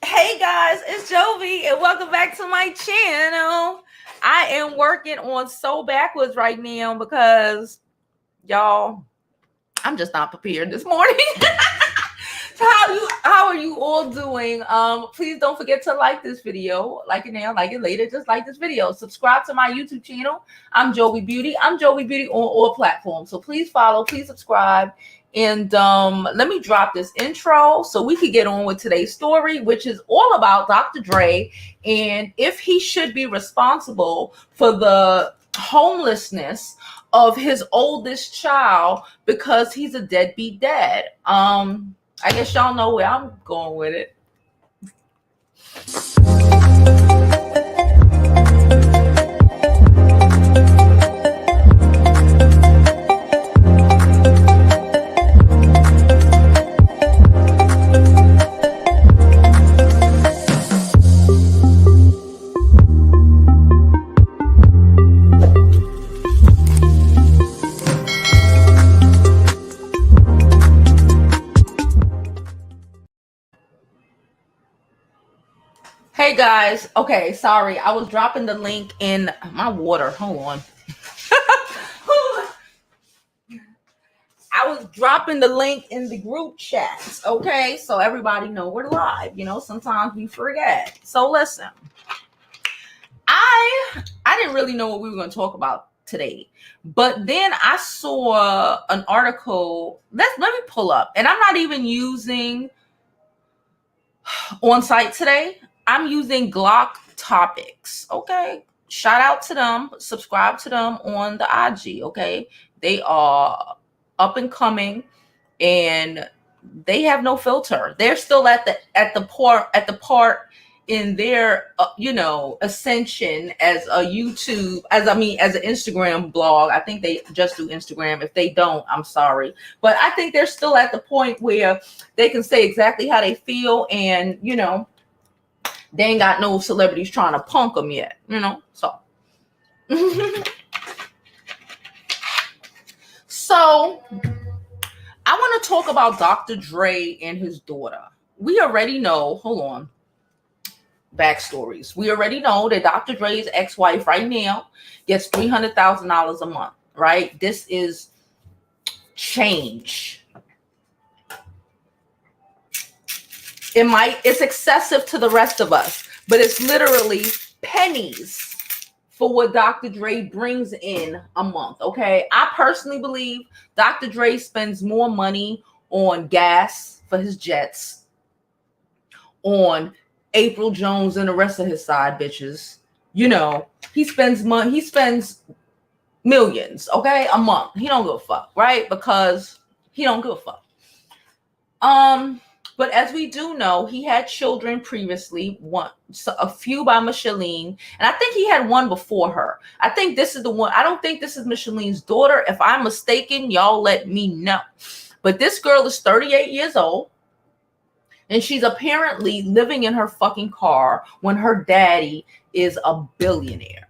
Hey guys, it's Jovi and welcome back to my channel. I am working on so backwards right now because y'all, I'm just not prepared this morning. So how are you all doing? Please don't forget to like this video. Like it now, like it later, just like this video. Subscribe to my YouTube channel. I'm Jovi Beauty. I'm Jovi Beauty on all platforms. So please follow, please subscribe. And let me drop this intro so we could get on with today's story, which is all about Dr. Dre and if he should be responsible for the homelessness of his oldest child because he's a deadbeat dad. I guess y'all know where I'm going with it. Hey guys, okay, sorry, I was dropping the link in my water. Hold on. I was dropping the link in the group chats, okay, so everybody know we're live. You know, sometimes we forget. So listen, I didn't really know what we were going to talk about today, but then I saw an article. Let me pull up, and I'm not even using on site today. I'm using Glock Topics, okay? Shout out to them. Subscribe to them on the IG, okay? They are up and coming, and they have no filter. They're still at the part in their ascension as a YouTube, as an Instagram blog. I think they just do Instagram. If they don't, I'm sorry, but I think they're still at the point where they can say exactly how they feel, and they ain't got no celebrities trying to punk them yet, so. So I want to talk about Dr. Dre and his daughter. We already know, hold on, backstories. We already know that Dr. Dre's ex-wife right now gets $300,000 a month, right? This is change. It's excessive to the rest of us, but it's literally pennies for what Dr. Dre brings in a month, okay? I personally believe Dr. Dre spends more money on gas for his jets, on April Jones and the rest of his side bitches. He spends money, he spends millions, okay, a month. He don't give a fuck, right? Because he don't give a fuck. But as we do know, he had children previously, a few by Micheline, and I think he had one before her. I think this is the one. I don't think this is Micheline's daughter. If I'm mistaken, y'all let me know. But this girl is 38 years old, and she's apparently living in her fucking car when her daddy is a billionaire.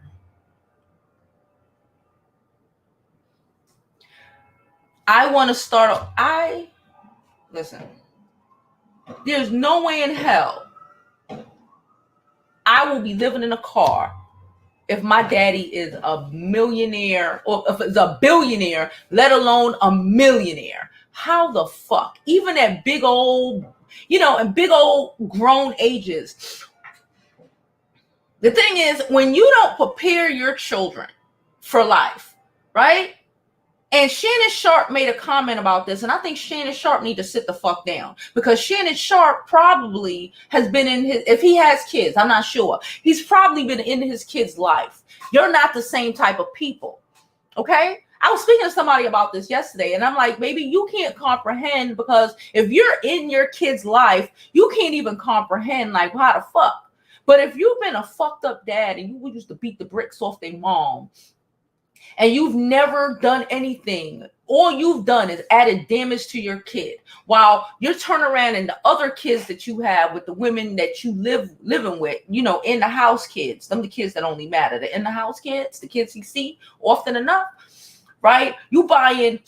I want to start. Listen. There's no way in hell I will be living in a car if my daddy is a millionaire or if it's a billionaire, let alone a millionaire. How the fuck? Even at big old, and big old grown ages. The thing is, when you don't prepare your children for life, right? And Shannon Sharp made a comment about this, and I think Shannon Sharp need to sit the fuck down, because Shannon Sharp probably has been in his, if he has kids, I'm not sure, he's probably been in his kid's life. You're not the same type of people, okay? I was speaking to somebody about this yesterday, and I'm like, maybe you can't comprehend, because if you're in your kid's life, you can't even comprehend, like, how the fuck? But if you've been a fucked up dad and you used to beat the bricks off their mom, and you've never done anything, all you've done is added damage to your kid, while you're turning around and the other kids that you have with the women that you living with, in the house kids, them the kids that only matter, the in the house kids, the kids you see often enough, right? You buying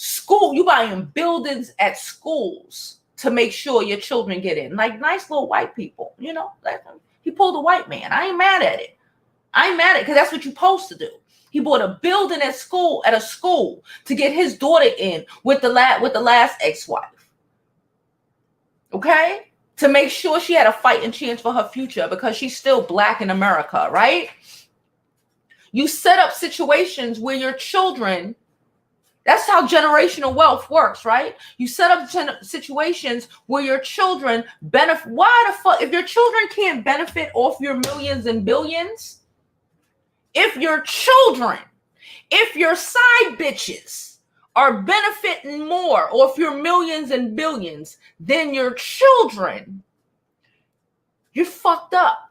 buildings at schools to make sure your children get in. Like nice little white people, like he pulled a white man. I ain't mad at it. Because that's what you're supposed to do. He bought a building at a school to get his daughter in with the last ex-wife. Okay? To make sure she had a fighting chance for her future because she's still black in America, right? You set up situations where your children, that's how generational wealth works, right? You set up situations where your children benefit. Why the fuck? If your children can't benefit off your millions and billions, if your side bitches are benefiting more off your millions and billions than your children, you're fucked up.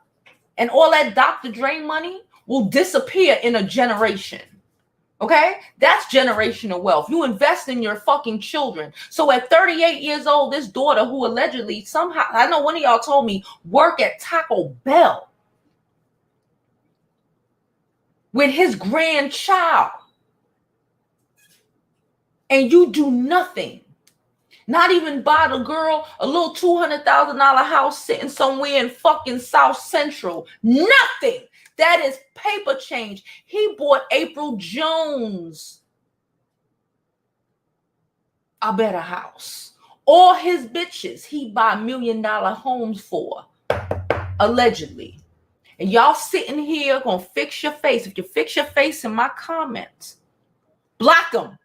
And all that Dr. Dre money will disappear in a generation. Okay? That's generational wealth. You invest in your fucking children. So at 38 years old, this daughter who allegedly somehow, I know one of y'all told me, work at Taco Bell with his grandchild. And you do nothing. Not even buy the girl a little $200,000 house sitting somewhere in fucking South Central. Nothing. That is paper change. He bought April Jones a better house. All his bitches he buy $1 million homes for, allegedly. And y'all sitting here gonna fix your face. If you fix your face in my comments, block them.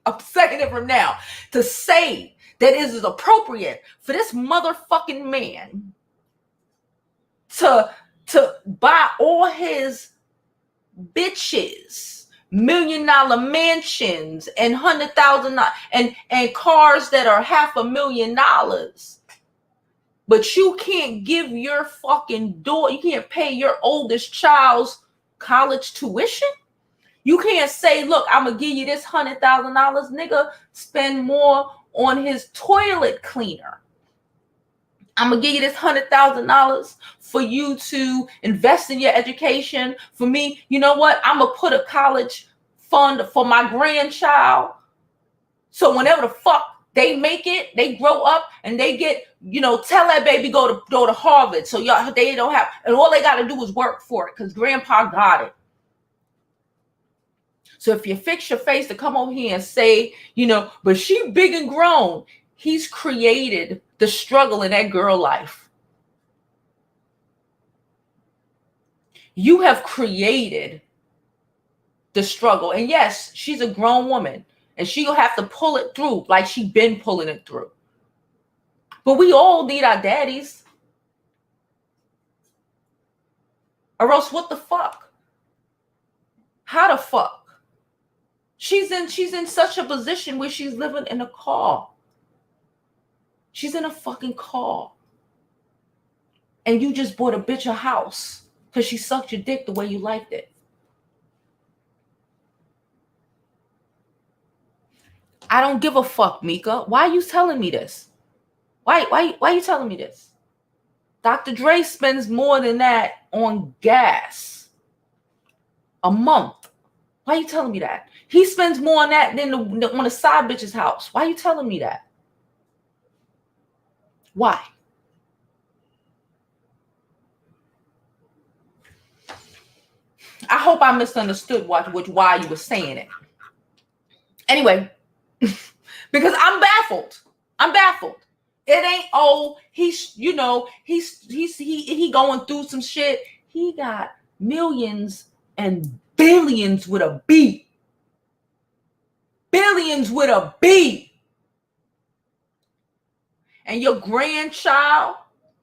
I'm saying it from now to say that it is appropriate for this motherfucking man to buy all his bitches $1 million mansions and $100,000 and cars that are $500,000, but you can't give your fucking daughter, you can't pay your oldest child's college tuition. You can't say, look, I'm going to give you this $100,000, nigga, spend more on his toilet cleaner. I'm going to give you this $100,000 for you to invest in your education. For me, you know what? I'm going to put a college fund for my grandchild. So whenever the fuck they make it, they grow up and they get, tell that baby go to Harvard. So y'all, they don't have, and all they got to do is work for it because grandpa got it. So if you fix your face to come over here and say, but she big and grown, he's created the struggle in that girl life. You have created the struggle. And yes, she's a grown woman and she'll have to pull it through like she been pulling it through. But we all need our daddies. Or else what the fuck? How the fuck? She's in such a position where she's living in a car. She's in a fucking car. And you just bought a bitch a house because she sucked your dick the way you liked it. I don't give a fuck, Mika. Why are you telling me this? Why are you telling me this? Dr. Dre spends more than that on gas a month. Why are you telling me that? He spends more on that than on a side bitch's house. Why are you telling me that? Why? I hope I misunderstood why you were saying it. Anyway, because I'm baffled. It ain't he's going through some shit. He got millions and billions with a B. Billions with a B. And your grandchild,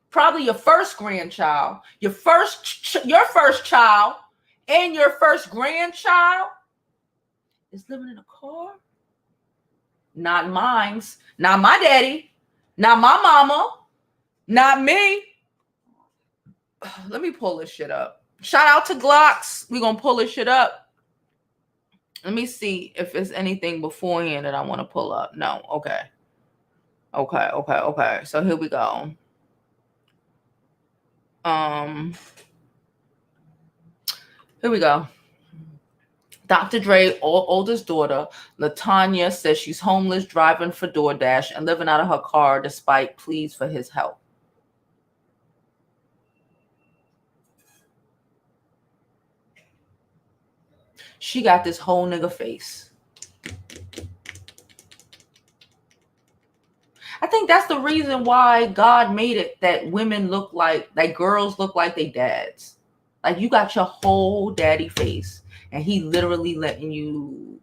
probably your first grandchild, your first child, and your first grandchild is living in a car? Not mine's. Not my daddy. Not my mama. Not me. Let me pull this shit up. Shout out to Glocks. We're going to pull this shit up. Let me see if there's anything beforehand that I want to pull up. No. Okay. So here we go. Here we go. Dr. Dre's oldest daughter, LaTanya, says she's homeless, driving for DoorDash, and living out of her car despite pleas for his help. She got this whole nigga face. I think that's the reason why God made it that women look like girls look like they dads. Like, you got your whole daddy face, and he literally letting you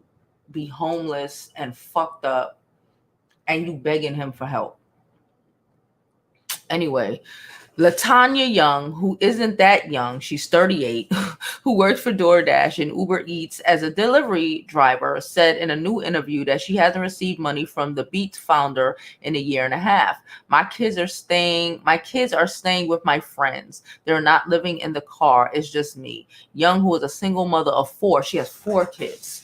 be homeless and fucked up, and you begging him for help. Anyway, LaTanya Young, who isn't that young, she's 38, who works for DoorDash and Uber Eats as a delivery driver, said in a new interview that she hasn't received money from the Beats founder in a year and a half. My kids are staying with my friends. They're not living in the car. It's just me. Young, who is a single mother of 4. She has 4 kids.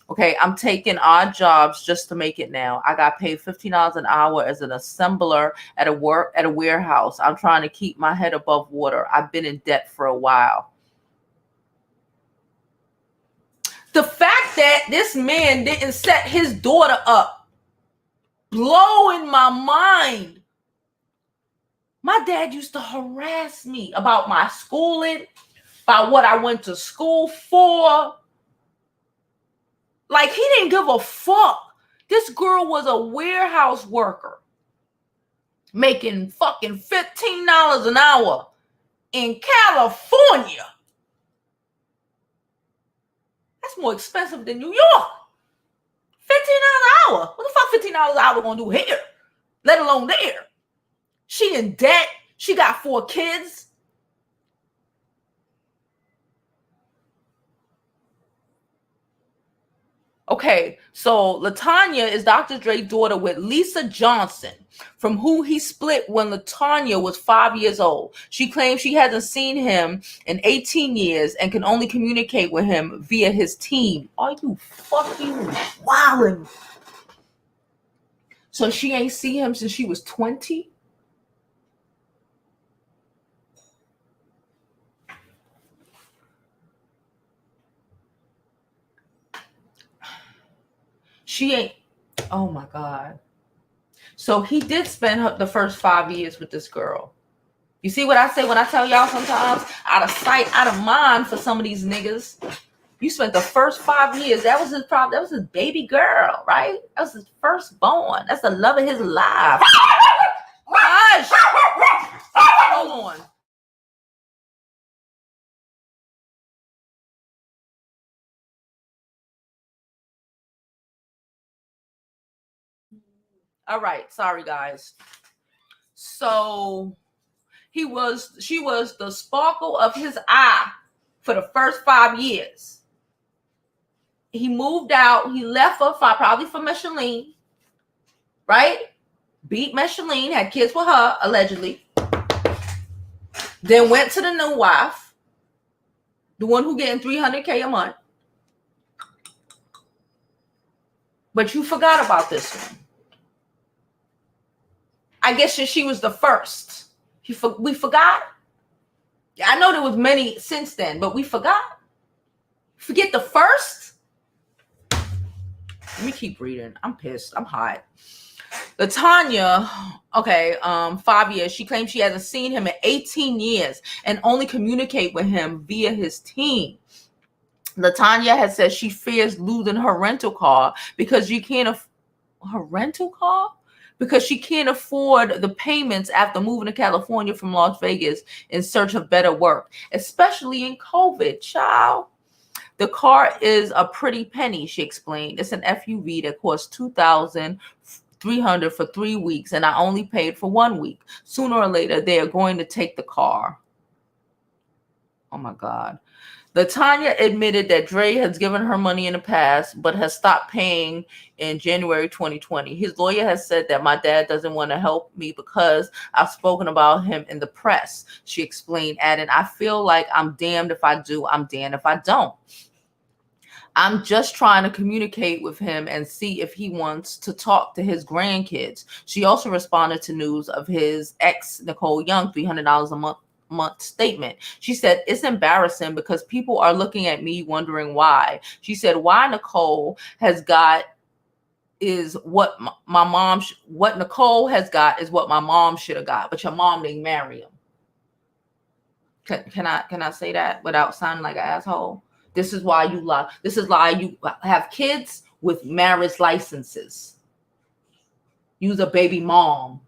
Okay, I'm taking odd jobs just to make it now. I got paid $15 an hour as an assembler at a warehouse. I'm trying to keep my head above water. I've been in debt for a while. The fact that this man didn't set his daughter up, blowing my mind. My dad used to harass me about my schooling, about what I went to school for. Like, he didn't give a fuck. This girl was a warehouse worker making fucking $15 an hour in California. That's more expensive than New York. $15 an hour. What the fuck $15 an hour gonna do here? Let alone there. She in debt. She got 4 kids. Okay, so LaTanya is Dr. Dre's daughter with Lisa Johnson, from who he split when LaTanya was 5 years old. She claims she hasn't seen him in 18 years and can only communicate with him via his team. Are you fucking wildin'? So she ain't seen him since she was 20? She ain't. Oh my God. So he did spend the first 5 years with this girl. You see what I say when I tell y'all sometimes? Out of sight, out of mind for some of these niggas. You spent the first 5 years. That was his baby girl, right? That was his firstborn. That's the love of his life. Hush. Hold on. All right. Sorry, guys. So she was the sparkle of his eye for the first 5 years. He moved out. He left her probably for Micheline, right? Beat Micheline, had kids with her, allegedly. Then went to the new wife, the one who getting $300K a month. But you forgot about this one. I guess she was the first. We forgot. I know there was many since then, but we forgot. Forget the first? Let me keep reading. I'm pissed. I'm hot. LaTanya, 5 years. She claims she hasn't seen him in 18 years and only communicate with him via his team. LaTanya has said she fears losing her rental car because she can't her rental car? Because she can't afford the payments after moving to California from Las Vegas in search of better work, especially in COVID, child. The car is a pretty penny, she explained. It's an FUV that costs $2,300 for 3 weeks, and I only paid for 1 week. Sooner or later, they are going to take the car. Oh my God. LaTanya admitted that Dre has given her money in the past, but has stopped paying in January 2020. His lawyer has said that my dad doesn't want to help me because I've spoken about him in the press, she explained, adding, I feel like I'm damned if I do, I'm damned if I don't. I'm just trying to communicate with him and see if he wants to talk to his grandkids. She also responded to news of his ex, Nicole Young, $300 a month month statement. She said, it's embarrassing because people are looking at me wondering why. She said, why Nicole has got is what my mom, what Nicole has got is what my mom should have got, but your mom didn't marry him. Can I say that without sounding like an asshole? This is why you lie. This is why you have kids with marriage licenses. You's a baby mom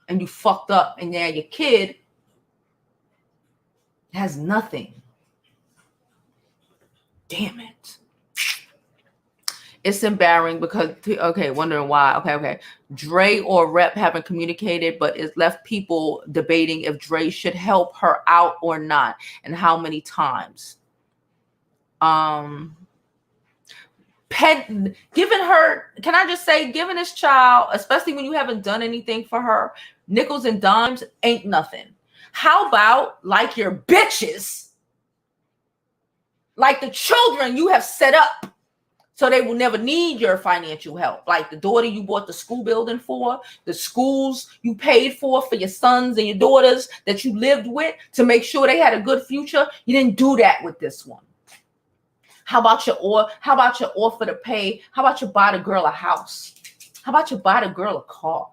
and you fucked up, and now your kid has nothing. Damn it. It's embarrassing because, okay, wondering why. Okay. Dre or Rep haven't communicated, but it's left people debating if Dre should help her out or not, and how many times. Giving her, can I just say, giving this child, especially when you haven't done anything for her, nickels and dimes ain't nothing. How about like your bitches, like the children you have set up so they will never need your financial help, like the daughter you bought the school building for, the schools you paid for your sons and your daughters that you lived with to make sure they had a good future. You didn't do that with this one. How about your offer to pay? How about you buy the girl a house? How about you buy the girl a car?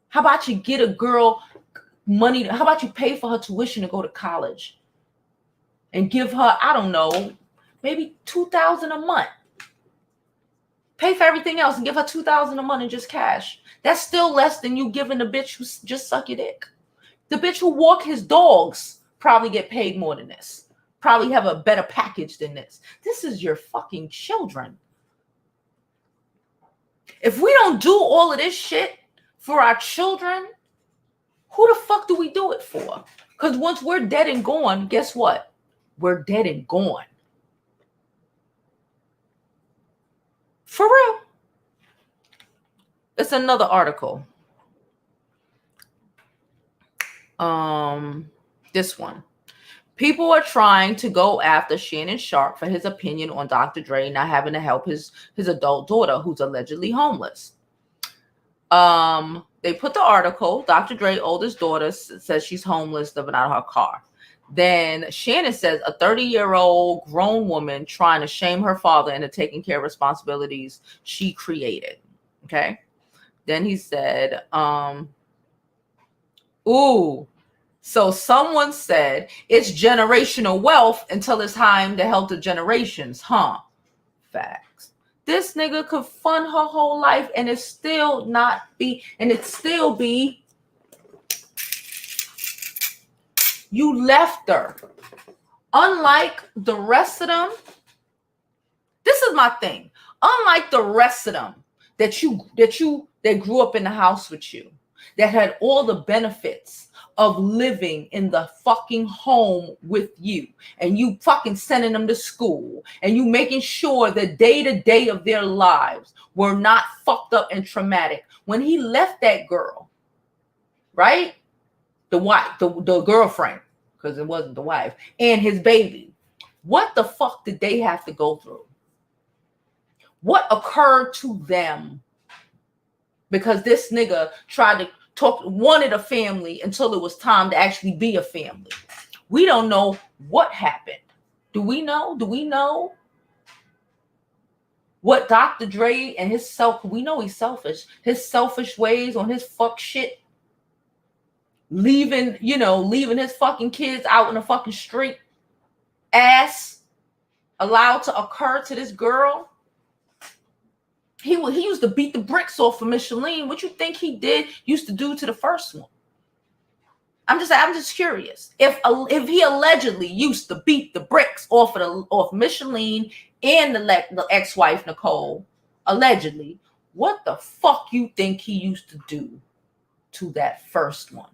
How about you get a girl money? How about you pay for her tuition to go to college and give her, I don't know, maybe $2,000 a month. Pay for everything else and give her $2,000 a month in just cash. That's still less than you giving the bitch who just suck your dick. The bitch who walk his dogs probably get paid more than this. Probably have a better package than this. This is your fucking children. If we don't do all of this shit for our children, who the fuck do we do it for? Because once we're dead and gone, guess what? We're dead and gone. For real. It's another article. This one. People are trying to go after Shannon Sharpe for his opinion on Dr. Dre not having to help his adult daughter who's allegedly homeless. They put the article, Dr. Dre's oldest daughter says she's homeless, living out of her car. Then Shannon says a 30-year-old grown woman trying to shame her father into taking care of responsibilities she created. Okay. Then he said, so someone said it's generational wealth until it's time to help the generations, huh? Facts. This nigga could fund her whole life and it still be you left her. Unlike the rest of them, this is my thing. Unlike the rest of them that grew up in the house with you, that had all the benefits of living in the fucking home with you, and you fucking sending them to school, and you making sure the day-to-day of their lives were not fucked up and traumatic. When he left that girl, right? The wife, the girlfriend, because it wasn't the wife, and his baby, what the fuck did they have to go through? What occurred to them? Because this nigga tried to wanted a family until it was time to actually be a family. We don't know what happened. Do we know? Do we know what Dr. Dre and we know he's selfish. His selfish ways on his fuck shit. Leaving his fucking kids out in the fucking street. Ass allowed to occur to this girl. He used to beat the bricks off of Micheline. What you think he used to do to the first one? I'm just curious. If he allegedly used to beat the bricks off Micheline and the ex-wife Nicole, allegedly, what the fuck you think he used to do to that first one?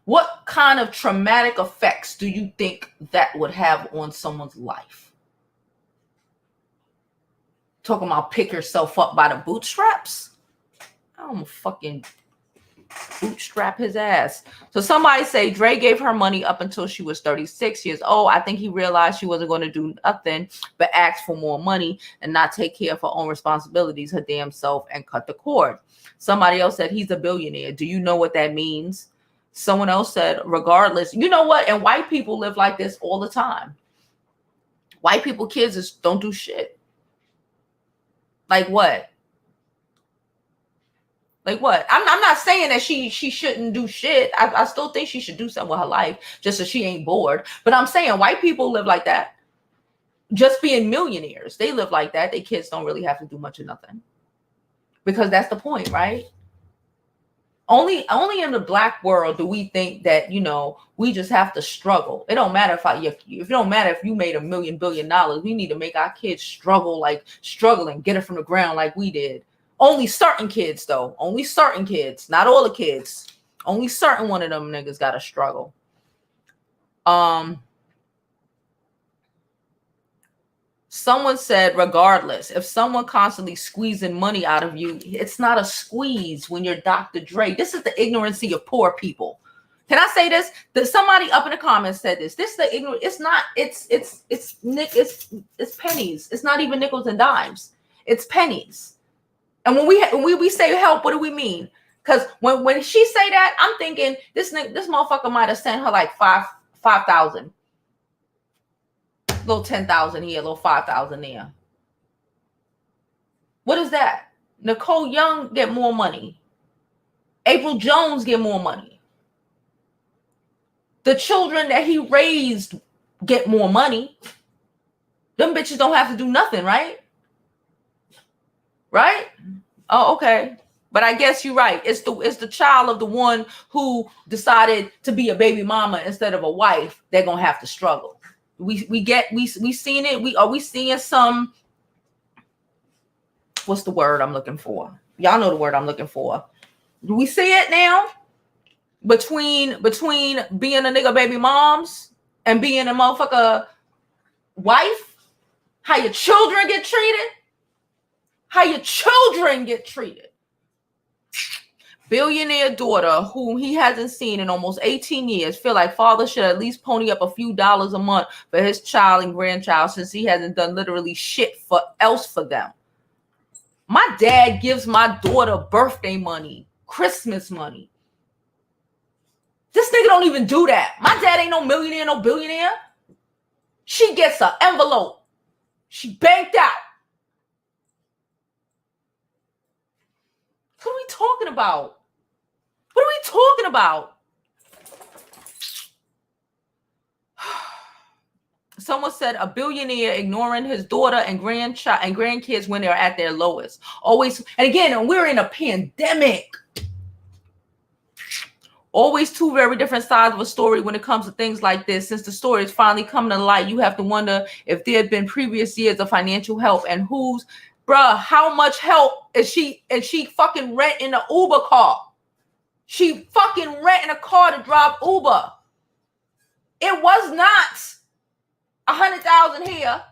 What kind of traumatic effects do you think that would have on someone's life? Talking about pick yourself up by the bootstraps? I'm fucking Bootstrap his ass. So somebody say Dre gave her money up until she was 36 years old. I think he realized she wasn't going to do nothing but ask for more money and not take care of her own responsibilities, her damn self, and cut the cord. Somebody else said he's a billionaire. Do you know what that means? Someone else said, regardless, you know what? And white people live like this all the time. White people kids just don't do shit. Like what? Like what? I'm not saying that she shouldn't do shit. I still think she should do something with her life just so she ain't bored. But I'm saying white people live like that. Just being millionaires, they live like that. Their kids don't really have to do much of nothing. Because that's the point, right? Only in the black world do we think that, you know, we just have to struggle. It don't matter if it don't matter if you made $1 million, $1 billion. We need to make our kids struggle, get it from the ground like we did. Only certain kids, though. Only certain kids. Not all the kids. Only certain one of them niggas got to struggle. Someone said, regardless, if someone constantly squeezing money out of you, it's not a squeeze when you're Dr. Dre. This is the ignorancy of poor people. Can I say this? That somebody up in the comments said this. This is the ignorant. It's not. It's pennies. It's not even nickels and dimes. It's pennies. And when we say help, what do we mean? Because when she say that, I'm thinking this motherfucker might have sent her like 5,000. Little 10,000 here, little 5,000 there. What is that? Nicole Young get more money. April Jones get more money. The children that he raised get more money. Them bitches don't have to do nothing, right? Right? Oh, okay. But I guess you're right. It's the child of the one who decided to be a baby mama instead of a wife. They're gonna have to struggle. We seen it. Are we seeing some? What's the word I'm looking for? Y'all know the word I'm looking for. Do we see it now? Between being a nigga baby moms and being a motherfucker wife, how your children get treated. How your children get treated. Billionaire daughter whom he hasn't seen in almost 18 years feel like father should at least pony up a few dollars a month for his child and grandchild since he hasn't done literally shit else for them. My dad gives my daughter birthday money, Christmas money. This nigga don't even do that. My dad ain't no millionaire, no billionaire. She gets an envelope. She banked out. What are we talking about? What are we talking about? Someone said a billionaire ignoring his daughter and grandchild and grandkids when they're at their lowest. Always, and again, we're in a pandemic. Always two very different sides of a story when it comes to things like this. Since the story is finally coming to light, you have to wonder if there had been previous years of financial help and whose. Bruh, how much help is she? And she fucking renting an Uber car. She fucking renting a car to drive Uber. It was not 100,000 here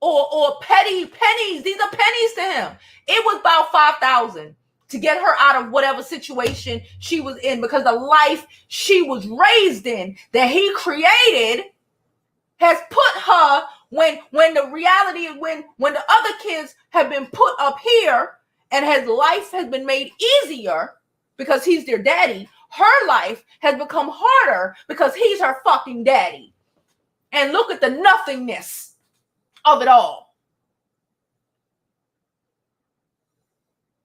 or petty pennies. These are pennies to him. It was about 5,000 to get her out of whatever situation she was in because the life she was raised in that he created has put her when the reality is when the other kids have been put up here and his life has been made easier because he's their daddy, her life has become harder because he's her fucking daddy. And look at the nothingness of it all.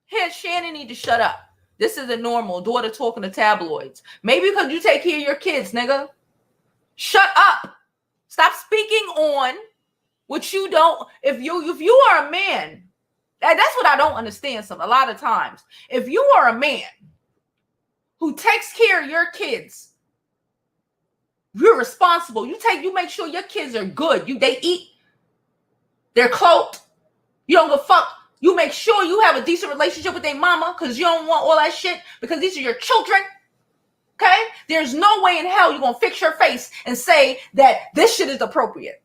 Here, Shannon need to shut up. This isn't normal. Daughter talking to tabloids. Maybe because you take care of your kids, nigga. Shut up. Stop speaking on what you don't. If you are a man, that's what I don't understand. A lot of times, if you are a man who takes care of your kids, you're responsible. You make sure your kids are good. They eat, they're clothed. You don't give a fuck. You make sure you have a decent relationship with their mama because you don't want all that shit because these are your children. Okay? There's no way in hell you're going to fix your face and say that this shit is appropriate.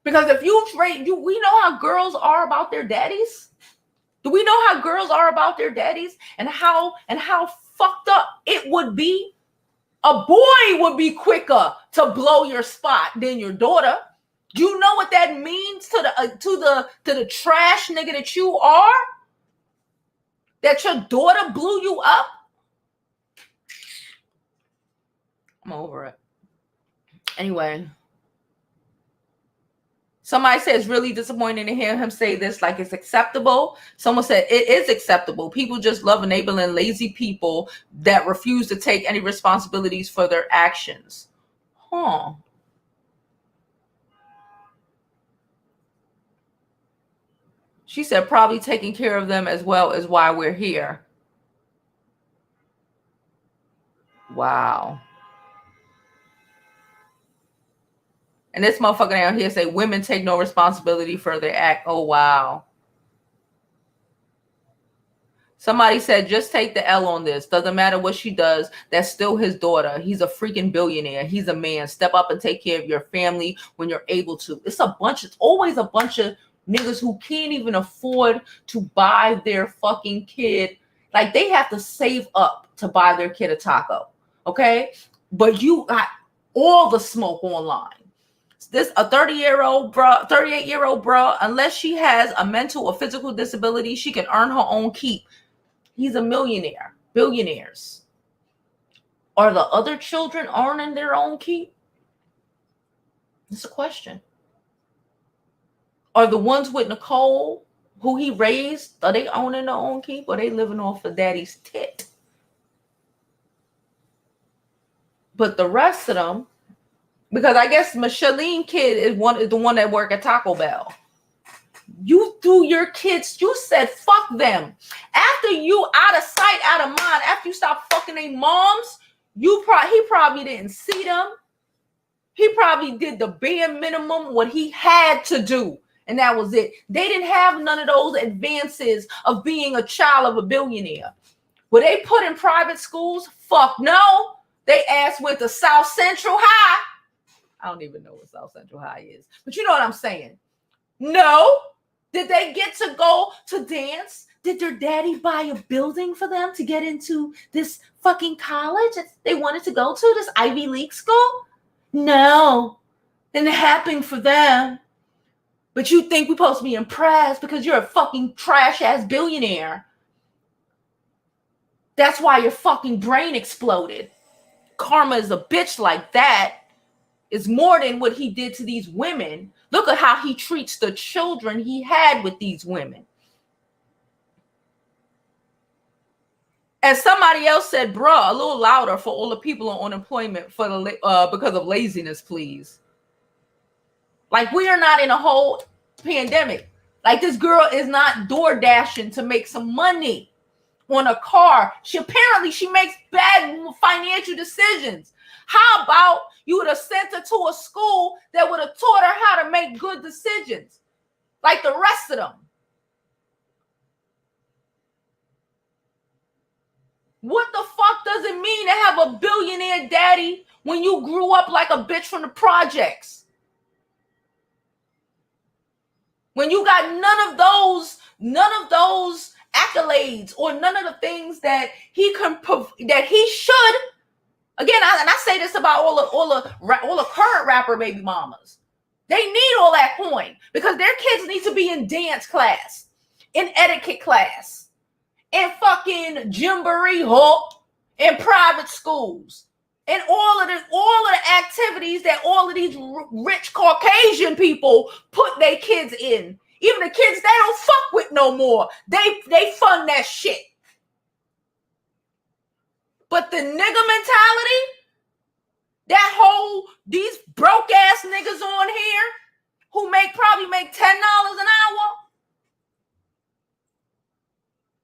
Because if we know how girls are about their daddies. Do we know how girls are about their daddies and how fucked up it would be? A boy would be quicker to blow your spot than your daughter. Do you know what that means to the trash nigga that you are? That your daughter blew you up? I'm over it. Anyway. Somebody said it's really disappointing to hear him say this like it's acceptable. Someone said it is acceptable. People just love enabling lazy people that refuse to take any responsibilities for their actions. Huh. She said probably taking care of them as well is why we're here. Wow. And this motherfucker down here say women take no responsibility for their act. Oh, wow. Somebody said, just take the L on this. Doesn't matter what she does. That's still his daughter. He's a freaking billionaire. He's a man. Step up and take care of your family when you're able to. It's always a bunch of niggas who can't even afford to buy their fucking kid. Like, they have to save up to buy their kid a taco. Okay? But you got all the smoke online. This a 38-year-old bro, unless she has a mental or physical disability, she can earn her own keep. He's a millionaire. Billionaires. Are the other children earning their own keep? It's a question. Are the ones with Nicole, who he raised, are they owning their own keep, or are they living off of daddy's tit? But the rest of them, because I guess Micheline kid is the one that work at Taco Bell. You threw your kids, you said fuck them. After you out of sight, out of mind, after you stopped fucking their moms, he probably didn't see them. He probably did the bare minimum what he had to do. And that was it. They didn't have none of those advances of being a child of a billionaire. Were they put in private schools? Fuck no. They ass went to South Central High. I don't even know what South Central High is. But you know what I'm saying. No. Did they get to go to dance? Did their daddy buy a building for them to get into this fucking college that they wanted to go to, this Ivy League school? No. Didn't happen for them. But you think we're supposed to be impressed because you're a fucking trash-ass billionaire. That's why your fucking brain exploded. Karma is a bitch like that. Is more than what he did to these women. Look at how he treats the children he had with these women. As somebody else said, bruh, a little louder for all the people on unemployment for because of laziness, please. Like, we are not in a whole pandemic. Like, this girl is not door dashing to make some money on a car. She makes bad financial decisions. How about you would have sent her to a school that would have taught her how to make good decisions, like the rest of them? What the fuck does it mean to have a billionaire daddy when you grew up like a bitch from the projects? When you got none of those accolades or none of the things that he should. Again, I say this about all the current rapper baby mamas. They need all that coin because their kids need to be in dance class, in etiquette class, in fucking Gymboree Hall, in private schools, and all of the activities that all of these rich Caucasian people put their kids in. Even the kids they don't fuck with no more. They fund that shit. But the nigga mentality, these broke ass niggas on here who probably make $10 an hour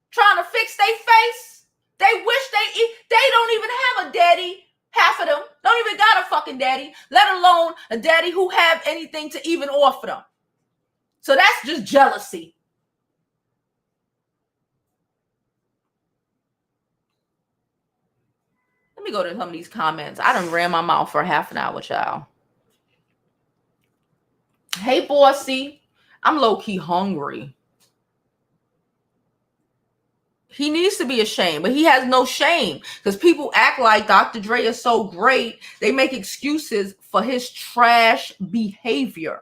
trying to fix their face, they wish they don't even have a daddy. Half of them don't even got a fucking daddy, let alone a daddy who have anything to even offer them. So that's just jealousy. Let me go to some of these comments. I done ran my mouth for half an hour, child. Hey, bossy. I'm low-key hungry. He needs to be ashamed, but he has no shame because people act like Dr. Dre is so great. They make excuses for his trash behavior.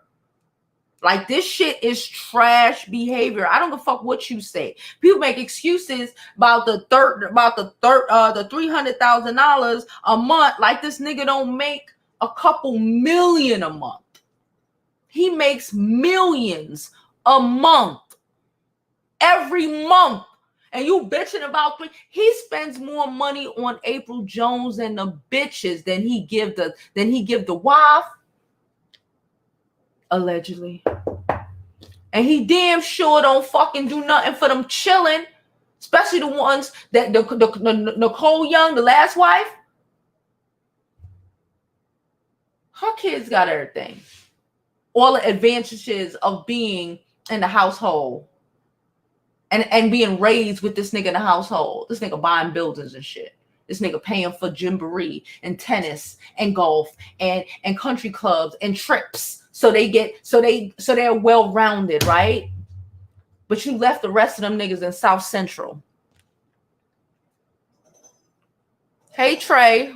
Like, this shit is trash behavior. I don't give a fuck what you say. People make excuses about the $300,000 a month. Like, this nigga don't make a couple million a month. He makes millions a month. Every month. And you bitching about he spends more money on April Jones and the bitches than he give the wife. Allegedly. And he damn sure don't fucking do nothing for them chilling. Especially the ones that the Nicole Young, the last wife. Her kids got everything. All the advantages of being in the household. And being raised with this nigga in the household. This nigga buying buildings and shit. This nigga paying for gymboree and tennis and golf and country clubs and trips. So they're well-rounded, right? But you left the rest of them niggas in South Central. Hey, Trey.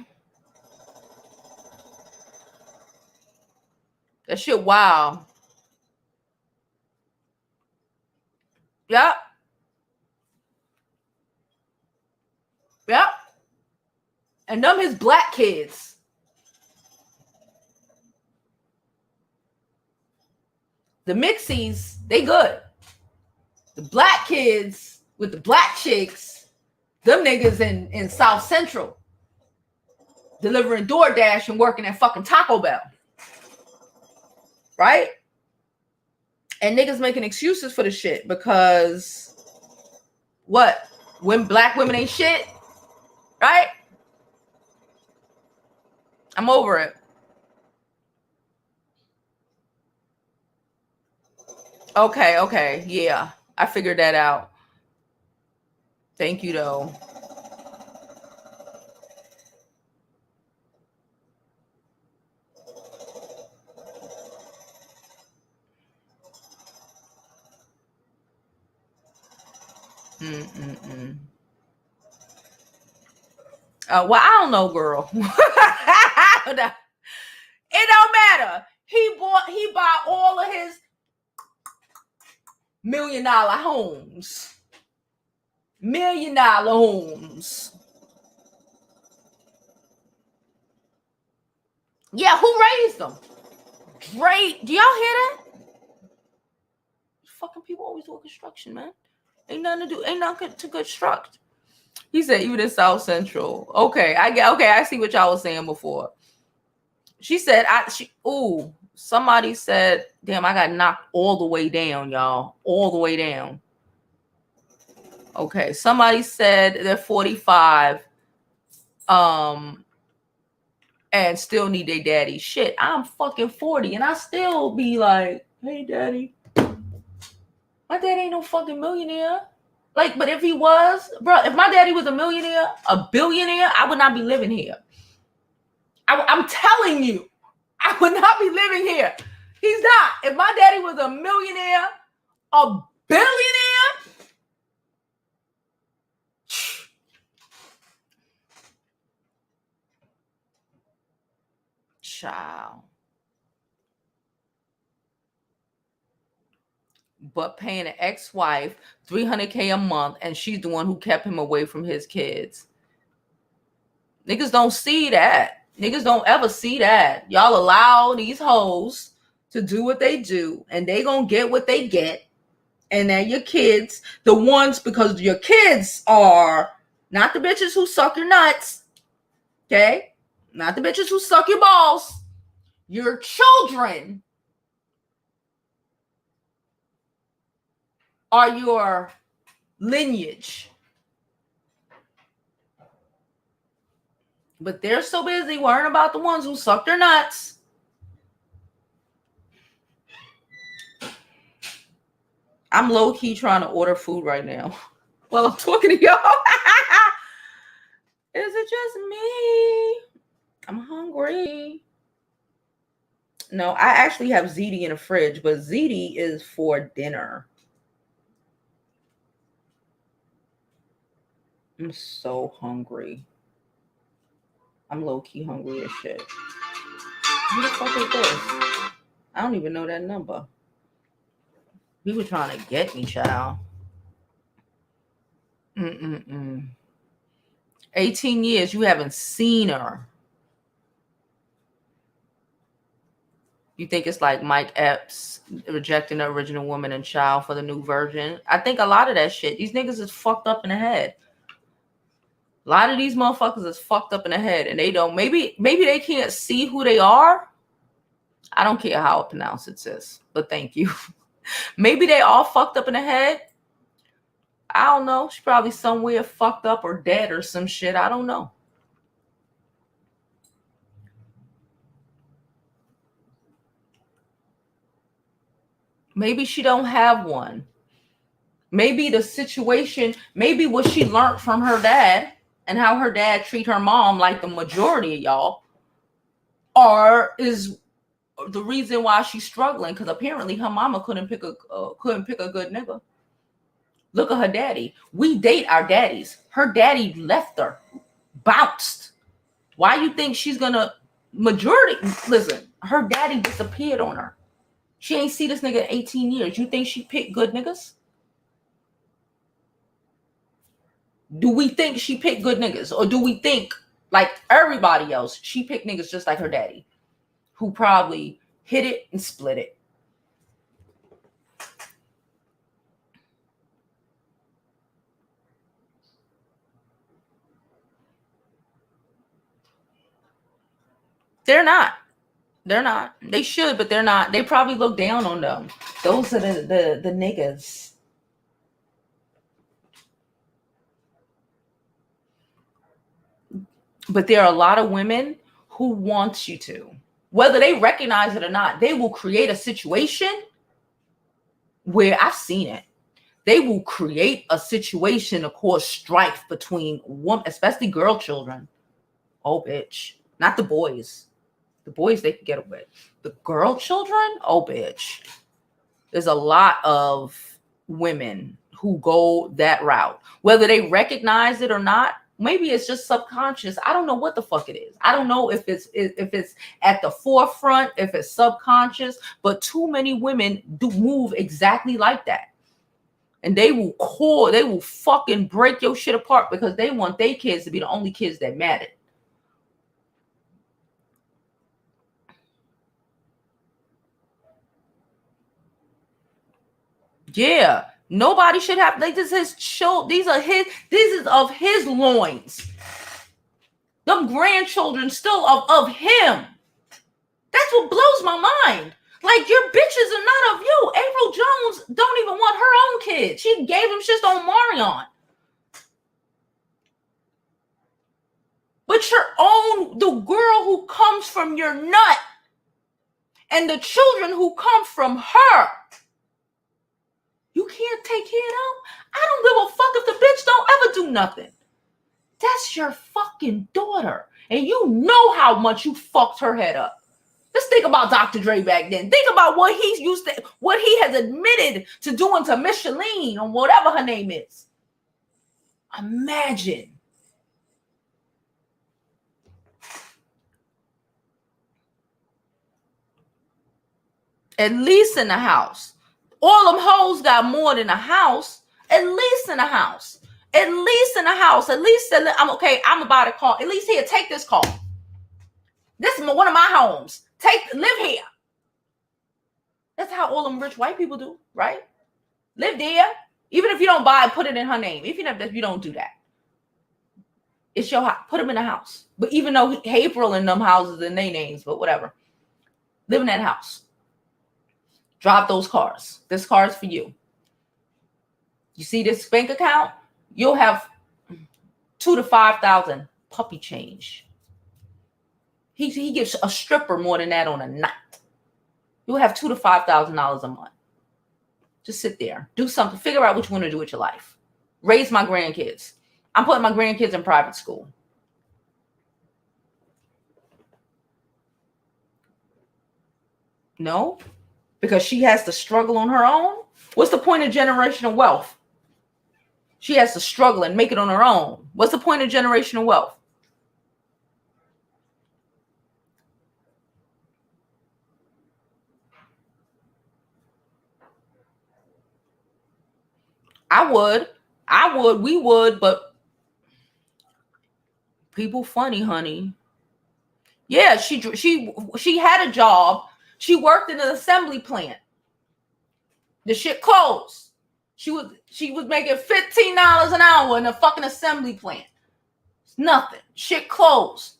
That shit wild. Yep. Yep. And them his black kids. The mixies, they good. The black kids with the black chicks, them niggas in South Central. Delivering DoorDash and working at fucking Taco Bell. Right? And niggas making excuses for the shit because what? When black women ain't shit? Right? I'm over it. Okay. Yeah. I figured that out. Thank you, though. Well, I don't know, girl. It don't matter. He bought all of his $1 million homes. $1 million homes. Yeah, who raised them? Dre. Do y'all hear that? Fucking people always do construction, man. Ain't nothing to do. Ain't nothing to construct. He said even in South Central. Okay, I see what y'all was saying before. She said, somebody said, damn, I got knocked all the way down, y'all. All the way down. Okay, somebody said they're 45 and still need their daddy. Shit, I'm fucking 40 and I still be like, hey, daddy. My dad ain't no fucking millionaire. Like, but if he was, bro, if my daddy was a millionaire, a billionaire, I would not be living here. I'm telling you, I would not be living here. He's not. If my daddy was a millionaire, a billionaire, child. But paying an ex-wife $300K a month, and she's the one who kept him away from his kids. Niggas don't see that. Niggas don't ever see that. Y'all allow these hoes to do what they do, and they gonna get what they get. And then your kids, the ones, because your kids are not the bitches who suck your nuts, okay? Not the bitches who suck your balls. Your children are your lineage. But they're so busy worrying about the ones who suck their nuts. I'm low-key trying to order food right now while I'm talking to y'all. Is it just me? I'm hungry. No, I actually have ziti in the fridge, but ziti is for dinner. I'm so hungry. I'm low-key hungry as shit. Who the fuck is this? I don't even know that number. People trying to get me, child. 18 years, you haven't seen her. You think it's like Mike Epps rejecting the original Woman and Child for the new version? I think a lot of that shit, these niggas is fucked up in the head. A lot of these motherfuckers is fucked up in the head, and they don't. Maybe they can't see who they are. I don't care how I pronounce it, sis, but thank you. Maybe they all fucked up in the head. I don't know. She's probably somewhere fucked up or dead or some shit. I don't know. Maybe she don't have one. Maybe the situation, maybe what she learned from her dad and how her dad treat her mom, like the majority of y'all, is the reason why she's struggling. Because apparently her mama couldn't pick a good nigga. Look at her daddy. We date our daddies. Her daddy left her, bounced. Why you think she's gonna majority? Listen, her daddy disappeared on her. She ain't see this nigga in 18 years. You think she picked good niggas? Do we think she picked good niggas? Or do we think, like everybody else, she picked niggas just like her daddy, who probably hit it and split it? They're not. They're not. They should, but they're not. They probably look down on them. Those are the niggas. But there are a lot of women who want you to. Whether they recognize it or not, they will create a situation where I've seen it. They will create a situation to cause strife between women, especially girl children. Oh, bitch. Not the boys. The boys, they can get away. The girl children? Oh, bitch. There's a lot of women who go that route. Whether they recognize it or not, maybe it's just subconscious. I don't know what the fuck it is. I don't know if it's at the forefront, if it's subconscious, but too many women do move exactly like that. And they will fucking break your shit apart because they want their kids to be the only kids that matter. Yeah. Nobody should have, like, this is his children. This is of his loins. Them grandchildren still of him. That's what blows my mind. Like, your bitches are not of you. April Jones don't even want her own kids. She gave him shit on Marion. But the girl who comes from your nut and the children who come from her, you can't take care of them? I don't give a fuck if the bitch don't ever do nothing. That's your fucking daughter. And you know how much you fucked her head up. Let's think about Dr. Dre back then. Think about what he has admitted to doing to Micheline or whatever her name is. Imagine. At least in the house. All them hoes got more than a house. At least in a house. At least in a house. At least I'm okay. I'm about to call. At least here, take this call. This is one of my homes. Live here. That's how all them rich white people do, right? Live there. Even if you don't buy it, put it in her name. Even if you don't do that. It's your house. Put them in a house. But even though April in them houses in their names, but whatever. Live in that house. Drop those cars. This car is for you. You see this bank account? You'll have $2,000 to $5,000 puppy change. He gives a stripper more than that on a night. You'll have $2,000 to $5,000 a month. Just sit there. Do something. Figure out what you want to do with your life. Raise my grandkids. I'm putting my grandkids in private school. No? Because she has to struggle on her own? What's the point of generational wealth? She has to struggle and make it on her own. What's the point of generational wealth? We would, but people funny, honey. Yeah, she had a job. She worked in an assembly plant. The shit closed. She was making $15 an hour in a fucking assembly plant. It's nothing. Shit closed.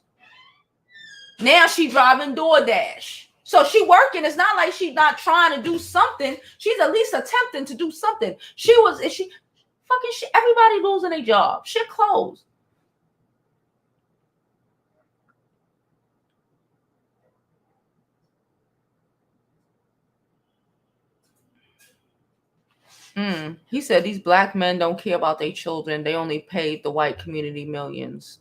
Now she driving DoorDash. So she working. It's not like she's not trying to do something. She's at least attempting to do something. Everybody losing their job. Shit closed. He said these black men don't care about their children. They only paid the white community millions.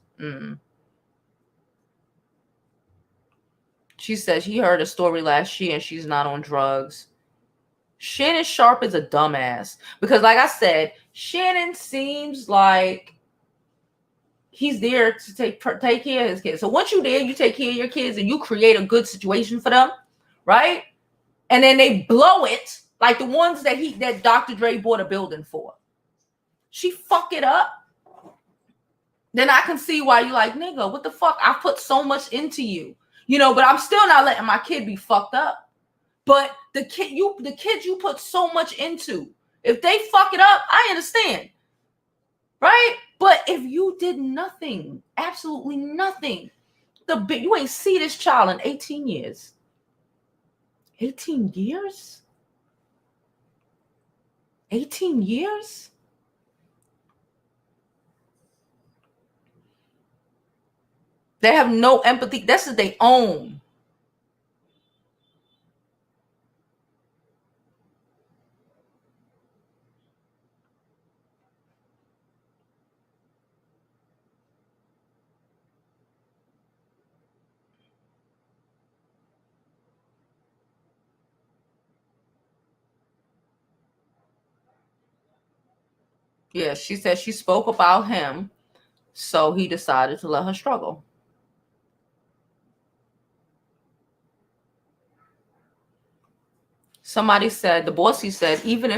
She says he heard a story last year and she's not on drugs. Shannon Sharpe is a dumbass because, like I said, Shannon seems like he's there to take care of his kids. So once you're there, you take care of your kids and you create a good situation for them, right? And then they blow it like the ones that Dr. Dre bought a building for. She fuck it up. Then I can see why you like, nigga, what the fuck? I put so much into you, but I'm still not letting my kid be fucked up. But the kids you put so much into, if they fuck it up, I understand, right? But if you did nothing, absolutely nothing, you ain't see this child in 18 years. 18 years? 18 years? They have no empathy. This is their own. Yeah, she said she spoke about him, so he decided to let her struggle. Somebody said, the bossy said, even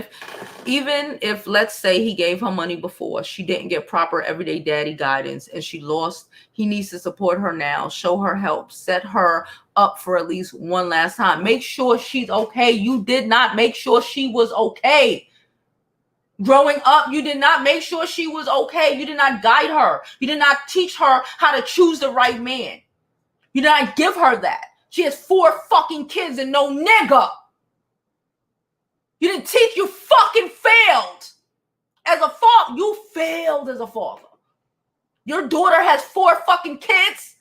if let's say he gave her money before, she didn't get proper everyday daddy guidance and she lost, he needs to support her now, show her help, set her up for at least one last time. Make sure she's okay. You did not make sure she was okay. Growing up, you did not make sure she was okay. You did not guide her. You did not teach her how to choose the right man. You did not give her that. She has 4 fucking kids and no nigga. You didn't teach. You fucking failed as a father. You failed as a father. Your daughter has 4 fucking kids.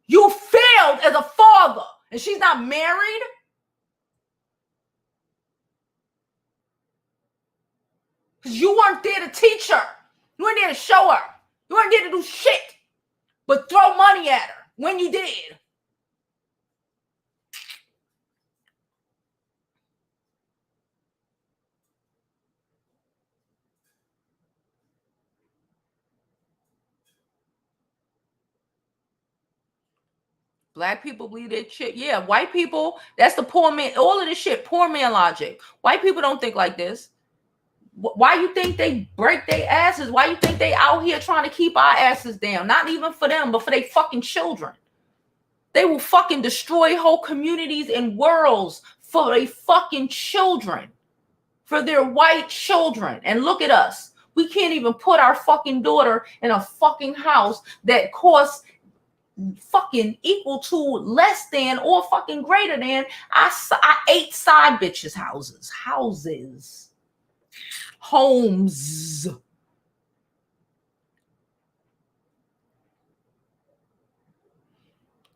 You failed as a father. And she's not married. Because you weren't there to teach her. You weren't there to show her. You weren't there to do shit but throw money at her when you did. Black people believe that shit. Yeah, white people, that's the poor man. All of this shit, poor man logic. White people don't think like this. Why you think they break their asses? Why you think they out here trying to keep our asses down? Not even for them, but for their fucking children. They will fucking destroy whole communities and worlds for their fucking children. For their white children. And look at us. We can't even put our fucking daughter in a fucking house that costs fucking equal to, less than, or fucking greater than I 8 side bitches houses. Homes.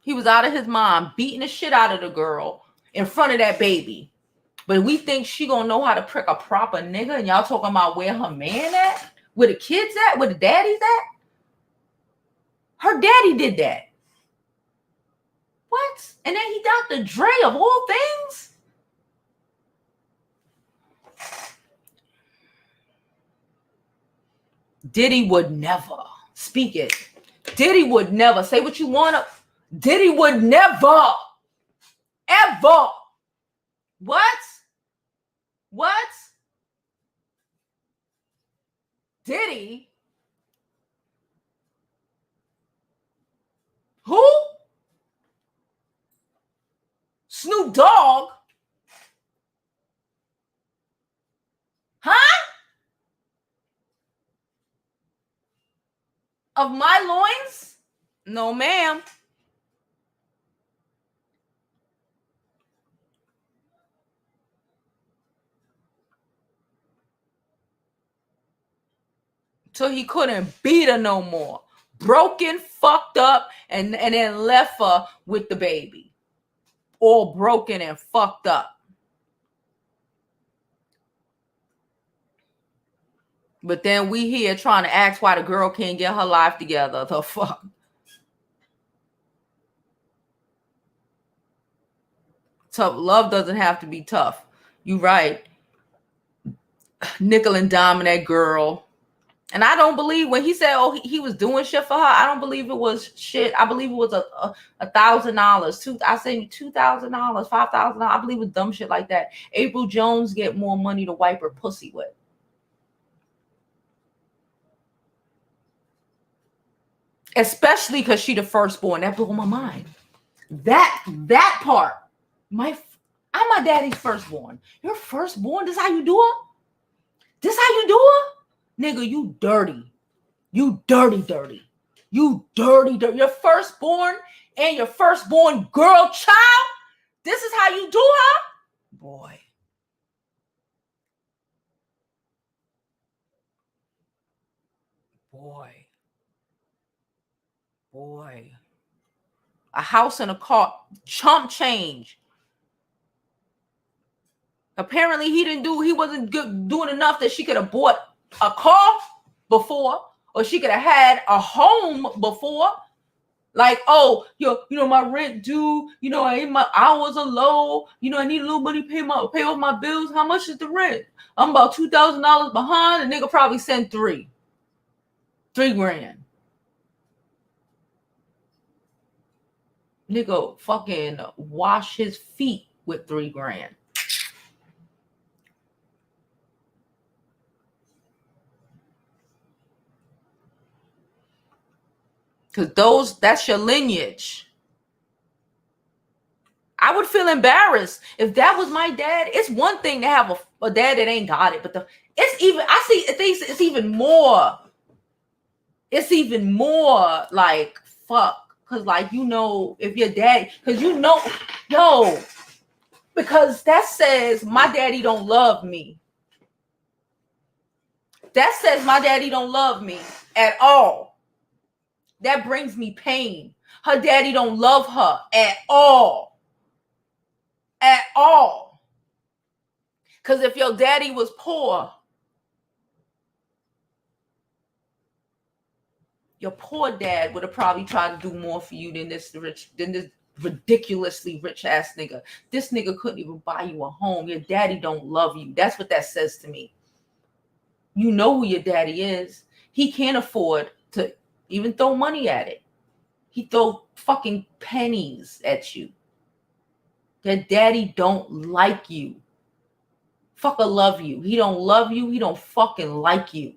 He was out of his mind, beating the shit out of the girl in front of that baby. But we think she gonna know how to prick a proper nigga, and y'all talking about where her man at? Where the kids at? Where the daddy's at? Her daddy did that. What? And then he Dr. Dre of all things? Diddy would never. Speak it. Diddy would never. Say what you want to. Diddy would never. Ever. What? What? Diddy? Who? Snoop Dogg? Huh? Of my loins? No, ma'am. So he couldn't beat her no more. Broken, fucked up, and then left her with the baby. All broken and fucked up. But then we here trying to ask why the girl can't get her life together. The fuck? Tough love doesn't have to be tough. You right. Nickel and dime that girl. And I don't believe when he said, oh, he was doing shit for her. I don't believe it was shit. I believe it was $1,000. I say $2,000, $5,000. I believe it was dumb shit like that. April Jones get more money to wipe her pussy with. Especially because she the firstborn. That blew my mind. That part. I'm my daddy's firstborn. Your firstborn? This how you do her? This how you do her? Nigga, you dirty. You dirty. You dirty. Your firstborn and your firstborn girl child? This is how you do her? Boy. A house and a car. Chump change. Apparently he wasn't doing enough that she could have bought a car before, or she could have had a home before. Like, oh, my rent due, my hours are low, I need a little money to pay off my bills. How much is the rent? I'm about $2,000 behind. The nigga probably sent $3 grand. Nigga fucking wash his feet with $3 grand. Because that's your lineage. I would feel embarrassed if that was my dad. It's one thing to have a dad that ain't got it, but it's even more. It's even more like fuck. Because like, if your dad, because because that says my daddy don't love me. That says my daddy don't love me at all. That brings me pain. Her daddy don't love her at all. At all. Because if your daddy was poor, your poor dad would have probably tried to do more for you than this ridiculously rich ass nigga. This nigga couldn't even buy you a home. Your daddy don't love you. That's what that says to me. You know who your daddy is. He can't afford to even throw money at it. He throw fucking pennies at you. Your daddy don't like you. Fucker love you. He don't love you. He don't fucking like you.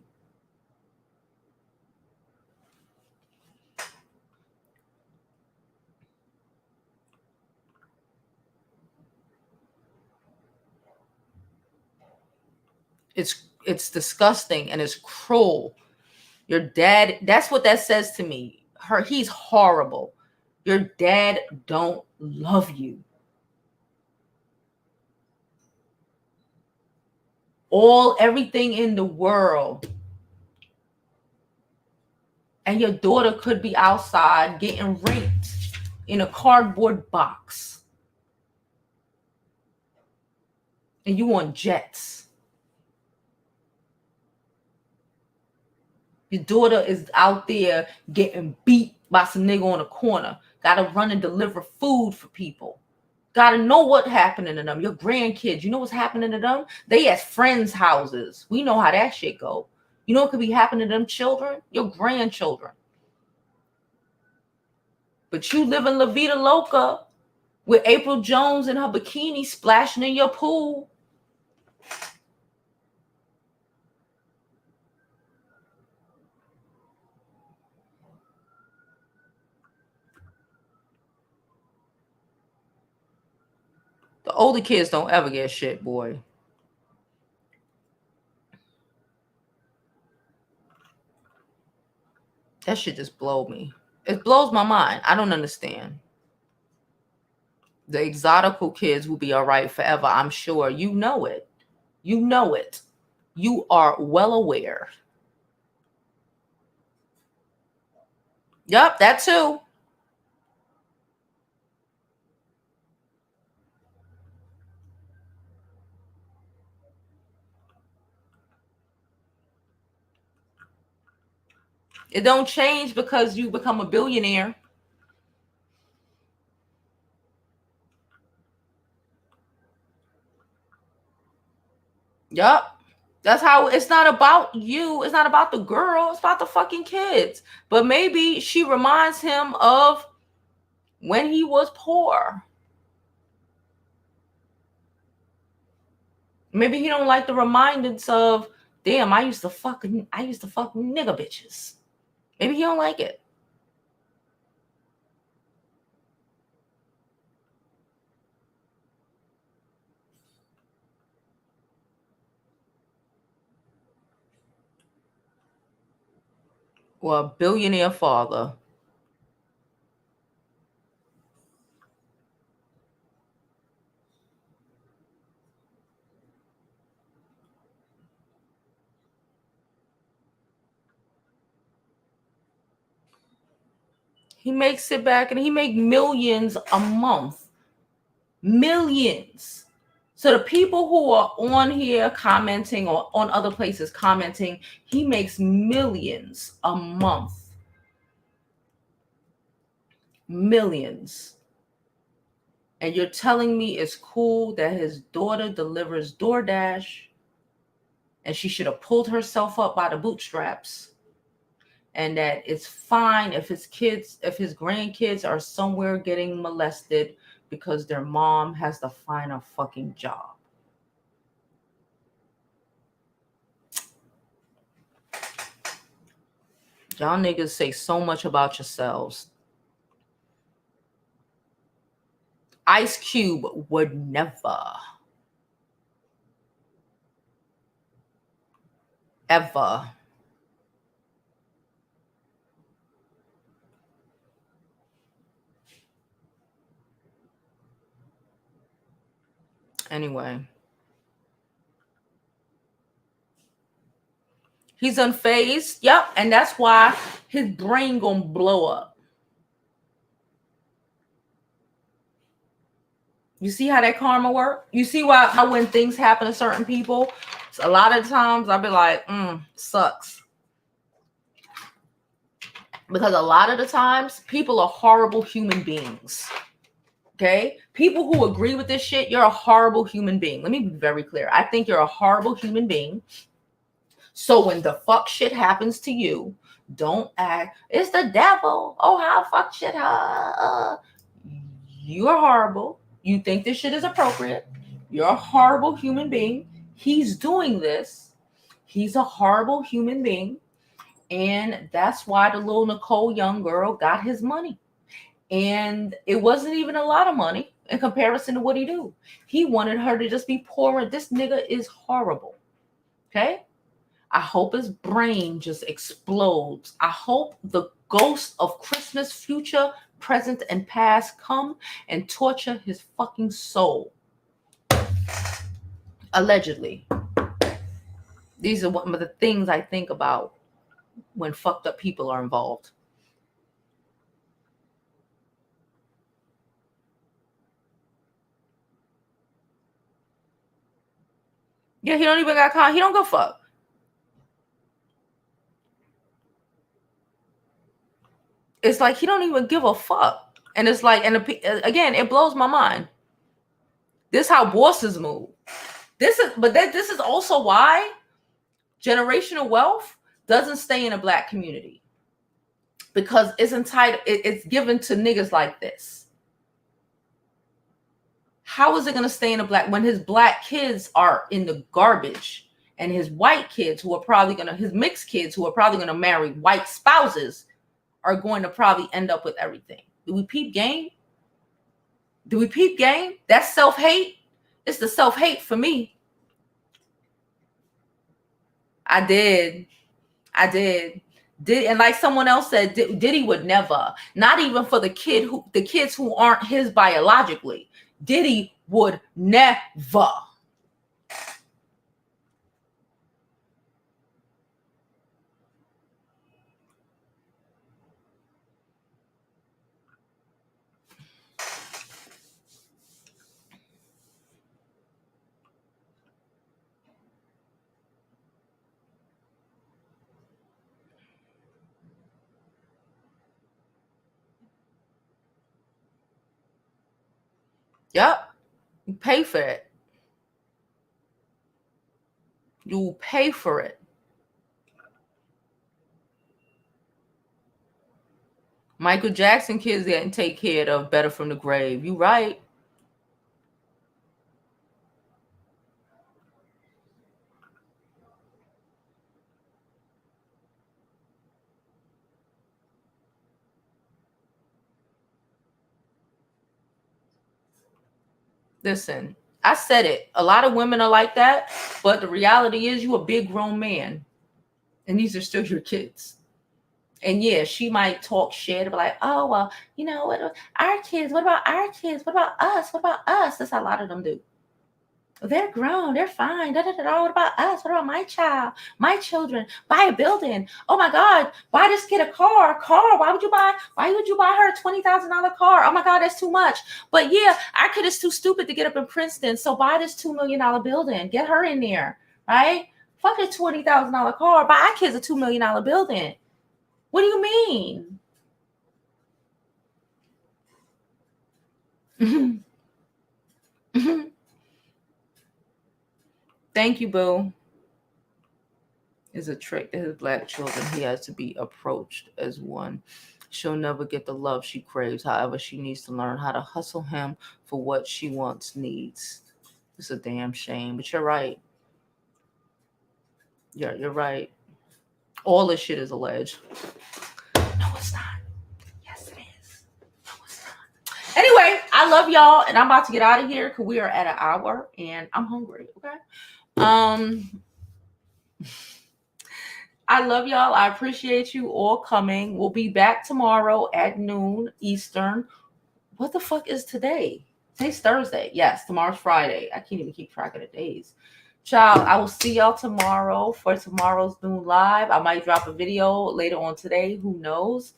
It's disgusting and it's cruel. Your dad, that's what that says to me. He's horrible. Your dad don't love you. Everything in the world. And your daughter could be outside getting raped in a cardboard box. And you on jets. Your daughter is out there getting beat by some nigga on the corner. Gotta run and deliver food for people. Gotta know what's happening to them. Your grandkids, you know what's happening to them? They at friends' houses. We know how that shit go. You know what could be happening to them children? Your grandchildren. But you live in La Vida Loca with April Jones in her bikini splashing in your pool. The older kids don't ever get shit, boy. That shit just blows me. It blows my mind. I don't understand. The exotical kids will be all right forever, I'm sure. You know it. You know it. You are well aware. Yup, that too. It don't change because you become a billionaire. Yup. That's how it's not about you. It's not about the girl. It's about the fucking kids. But maybe she reminds him of when he was poor. Maybe he don't like the reminders of, damn, I used to fuck nigga bitches. Maybe he don't like it. Well, a billionaire father. He makes it back and he make millions a month. Millions. So the people who are on here commenting or on other places commenting, he makes millions a month. Millions. And you're telling me it's cool that his daughter delivers DoorDash and she should have pulled herself up by the bootstraps, and that it's fine if his grandkids are somewhere getting molested because their mom has to find a fucking job. Y'all niggas say so much about yourselves. Ice Cube would never, ever. Anyway. He's unfazed. Yep. And that's why his brain gonna blow up. You see how that karma work? You see why when things happen to certain people, a lot of times I'll be like, sucks. Because a lot of the times people are horrible human beings. Okay? People who agree with this shit, you're a horrible human being. Let me be very clear. I think you're a horrible human being. So when the fuck shit happens to you, don't act, it's the devil. Oh, how fuck shit. You're horrible. You think this shit is appropriate. You're a horrible human being. He's doing this. He's a horrible human being. And that's why the little Nicole young girl got his money. And it wasn't even a lot of money in comparison to what he do. He wanted her to just be poor. This nigga is horrible. Okay? I hope his brain just explodes. I hope the ghosts of Christmas future, present, and past come and torture his fucking soul. Allegedly. These are one of the things I think about when fucked up people are involved. Yeah, he don't even got caught. He don't go fuck. It's like he don't even give a fuck. And it's like, and again, it blows my mind. This is how bosses move. This is also why generational wealth doesn't stay in a black community because it's entitled, it's given to niggas like this. How is it going to stay in a black when his black kids are in the garbage and his white kids who are probably going to, his mixed kids who are probably going to marry white spouses are going to probably end up with everything? Do we peep game? Do we peep game? That's self-hate. It's the self-hate for me. I did. And like someone else said, Diddy would never, not even for the kids who aren't his biologically. Diddy would never. Yep. You pay for it. You pay for it. Michael Jackson kids didn't take care of better from the grave. You right. Listen, I said it. A lot of women are like that, but the reality is you a big grown man, and these are still your kids. And yeah, she might talk shit about like, oh, well, you know, what our kids, what about our kids? What about us? What about us? That's how a lot of them do. They're grown. They're fine. Da, da, da, da. What about us? What about my child? My children? Buy a building. Oh my God. Buy this kid a car. Why would you buy her a $20,000 car? Oh my God, that's too much. But yeah, our kid is too stupid to get up in Princeton. So buy this $2 million building. Get her in there. Right? Fuck a $20,000 car. Buy our kids a $2 million building. What do you mean? Thank you, boo. Is a trick to his black children. He has to be approached as one. She'll never get the love she craves. However, she needs to learn how to hustle him for what she wants, needs. It's a damn shame, but you're right. Yeah, you're right. All this shit is alleged. No, it's not. Yes, it is. No, it's not. Anyway, I love y'all, and I'm about to get out of here because we are at an hour, and I'm hungry. Okay. I love y'all. I appreciate you all coming. We'll be back tomorrow at noon Eastern. What the fuck is today? Today's Thursday. Yes, tomorrow's Friday. I can't even keep track of the days. Child, I will see y'all tomorrow for tomorrow's noon live. I might drop a video later on today. Who knows?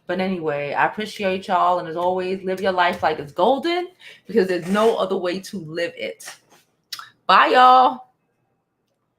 But anyway, I appreciate y'all. And as always, live your life like it's golden because there's no other way to live it. Bye, y'all.